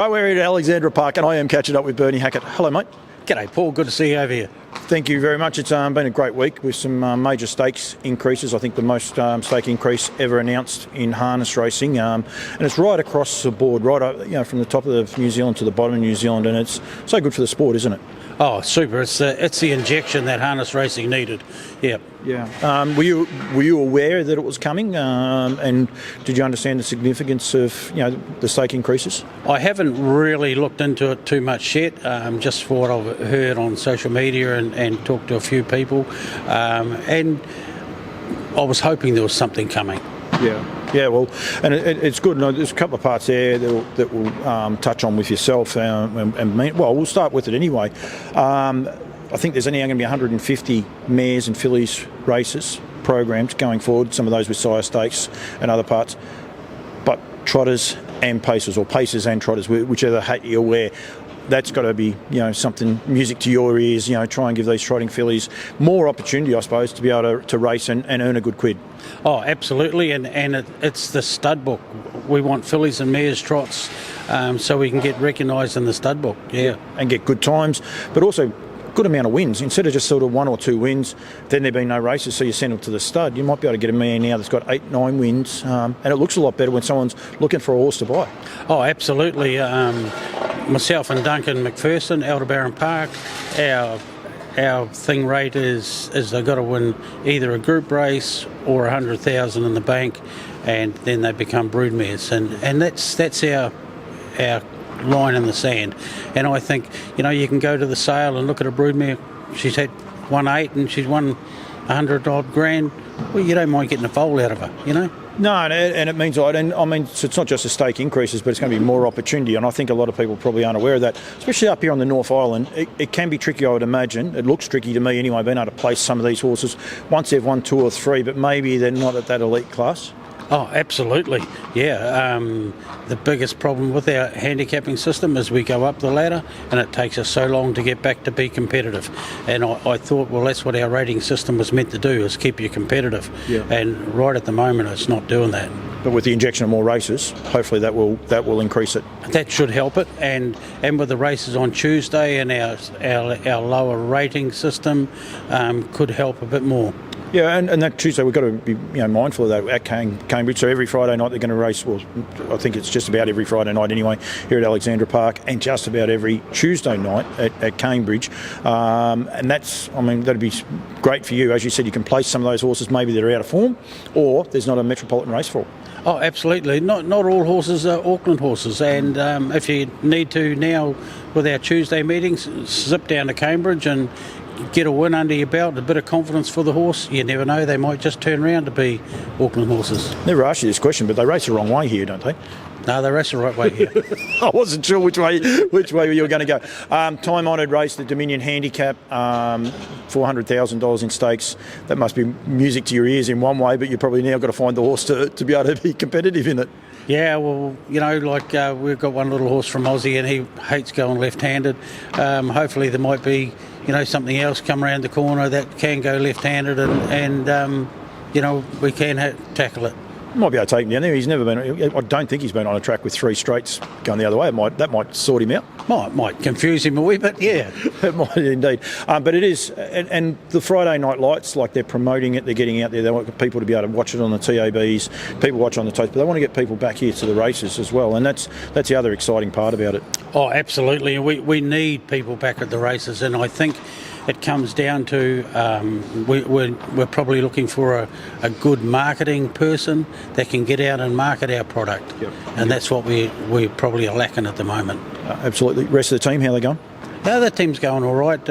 Hi, we're here at Alexandra Park and I am catching up with Bernie Hackett. Hello, mate. G'day, Paul. Good to see you over here. Thank you very much. It's been a great week with some major stakes increases. I think the most stake increase ever announced in harness racing, and it's right across the board, right up, from the top of New Zealand to the bottom of New Zealand, and it's so good for the sport, isn't it? Oh, super! It's the injection that harness racing needed. Yeah. Yeah. Were you aware that it was coming, and did you understand the significance of the stake increases? I haven't really looked into it too much yet. Just for what I've heard on social media and talked to a few people, and I was hoping there was something coming. Yeah, well, and it's good. There's a couple of parts there that we'll touch on with yourself and me. Well, we'll start with it anyway. I think there's only going to be 150 mares and fillies races programmed going forward, some of those with sire stakes and other parts. But trotters and pacers, or pacers and trotters, whichever hat you're wear, that's got to be something, music to your ears. Try and give these trotting fillies more opportunity, I suppose, to be able to race and earn a good quid. Oh, absolutely, and it's the stud book. We want fillies and mares trots, so we can get recognised in the stud book. Yeah, and get good times, but also good amount of wins. Instead of just sort of 1 or 2 wins, then there being no races, so you send them to the stud. You might be able to get a mare now that's got 8, 9 wins, and it looks a lot better when someone's looking for a horse to buy. Oh, absolutely. Myself and Duncan McPherson, Alexandra Park, our thing rate is they've got to win either a group race or 100,000 in the bank, and then they become broodmares, and that's our line in the sand. And I think you can go to the sale and look at a broodmare. She's had 1.8 and she's won 100 odd grand. Well, you don't mind getting a foal out of her, No, and it means a lot. And I mean, so it's not just the stake increases, but it's going to be more opportunity. And I think a lot of people probably aren't aware of that, especially up here on the North Island. It can be tricky, I would imagine. It looks tricky to me anyway, being able to place some of these horses once they've won 2 or 3, but maybe they're not at that elite class. Oh, absolutely. Yeah. The biggest problem with our handicapping system is we go up the ladder and it takes us so long to get back to be competitive. And I thought, well, that's what our rating system was meant to do, is keep you competitive. Yeah. And right at the moment, it's not doing that. But with the injection of more races, hopefully that will increase it. That should help it. And with the races on Tuesday and our lower rating system could help a bit more. Yeah, and that Tuesday we've got to be mindful of that at Cambridge. So every Friday night they're going to race. Well, I think it's just about every Friday night anyway here at Alexandra Park, and just about every Tuesday night at Cambridge. And that'd be great for you. As you said, you can place some of those horses maybe that are out of form, or there's not a metropolitan race for. Oh, absolutely. Not all horses are Auckland horses, and if you need to now with our Tuesday meetings, zip down to Cambridge and get a win under your belt, a bit of confidence for the horse. You never know, they might just turn around to be Auckland horses. Never asked you this question, but they race the wrong way here, don't they? No, they race the right way here. I wasn't sure which way you were going to go. Time-honoured race, the Dominion Handicap, $400,000 in stakes. That must be music to your ears in one way, but you've probably now got to find the horse to be able to be competitive in it. Yeah, well, we've got one little horse from Aussie and he hates going left-handed. Hopefully there might be something else come around the corner that can go left-handed and we can tackle it. Might be able to take him down there. He's never been. I don't think he's been on a track with 3 straights going the other way. That might sort him out. Might confuse him a wee bit. Yeah, it might indeed. But it is, and the Friday night lights, like they're promoting it. They're getting out there. They want people to be able to watch it on the TABs. People watch on the toast, but they want to get people back here to the races as well. And that's the other exciting part about it. Oh, absolutely. We need people back at the races, and I think it comes down to we're probably looking for a good marketing person that can get out and market our product. Yep. And that's what we probably are lacking at the moment. Absolutely. Rest of the team, how are they going? The team's going all right.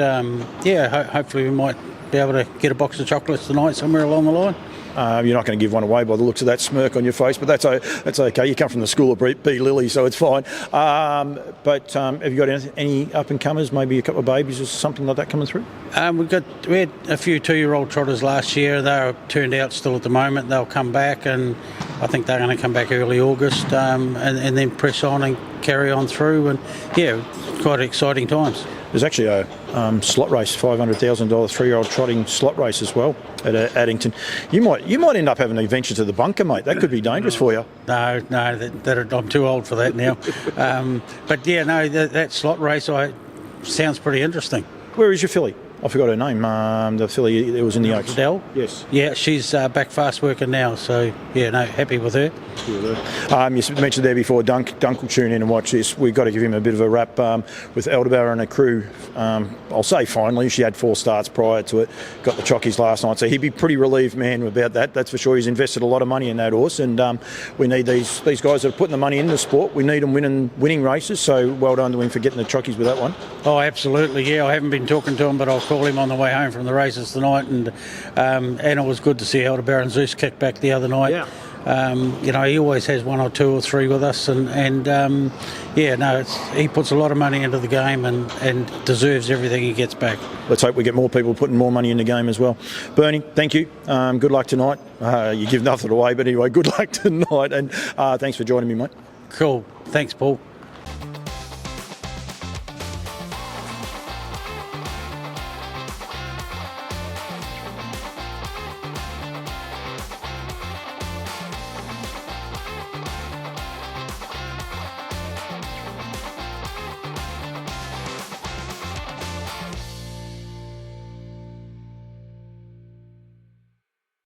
Hopefully we might be able to get a box of chocolates tonight somewhere along the line. You're not going to give one away by the looks of that smirk on your face, but that's okay. You come from the school of B. Lilly, so it's fine. But have you got any up-and-comers, maybe a couple of babies or something like that coming through? We had a few 2-year-old trotters last year. They're turned out still at the moment. They'll come back, and I think they're going to come back early August, and then press on and carry on through. And yeah, quite exciting times. There's actually a slot race, $500,000 3-year-old trotting slot race as well at Addington. You might end up having a venture to the bunker, mate. That could be dangerous for you. No, I'm too old for that now. But yeah, no, that slot race sounds pretty interesting. Where is your filly? I forgot her name. The filly that was in the Oaks. Dell? Yes. Yeah, she's back fast working now, so yeah, no, happy with her. You mentioned there before, Dunk will tune in and watch this. We've got to give him a bit of a wrap with Aldebarra and a crew. I'll say finally, she had 4 starts prior to it, got the chockies last night, so he'd be pretty relieved, man, about that. That's for sure. He's invested a lot of money in that horse, and we need these guys that are putting the money in the sport. We need them winning races, so well done to him for getting the chockies with that one. Oh, absolutely, yeah. I haven't been talking to him, but I'll call him on the way home from the races tonight, and it was good to see Aldebarra and Zeus kick back the other night. Yeah. He always has 1 or 2 or 3 with us, and he puts a lot of money into the game and deserves everything he gets back. Let's hope we get more people putting more money in the game as well. Bernie, thank you. Good luck tonight. You give nothing away, but anyway, good luck tonight, and thanks for joining me, mate. Cool. Thanks, Paul.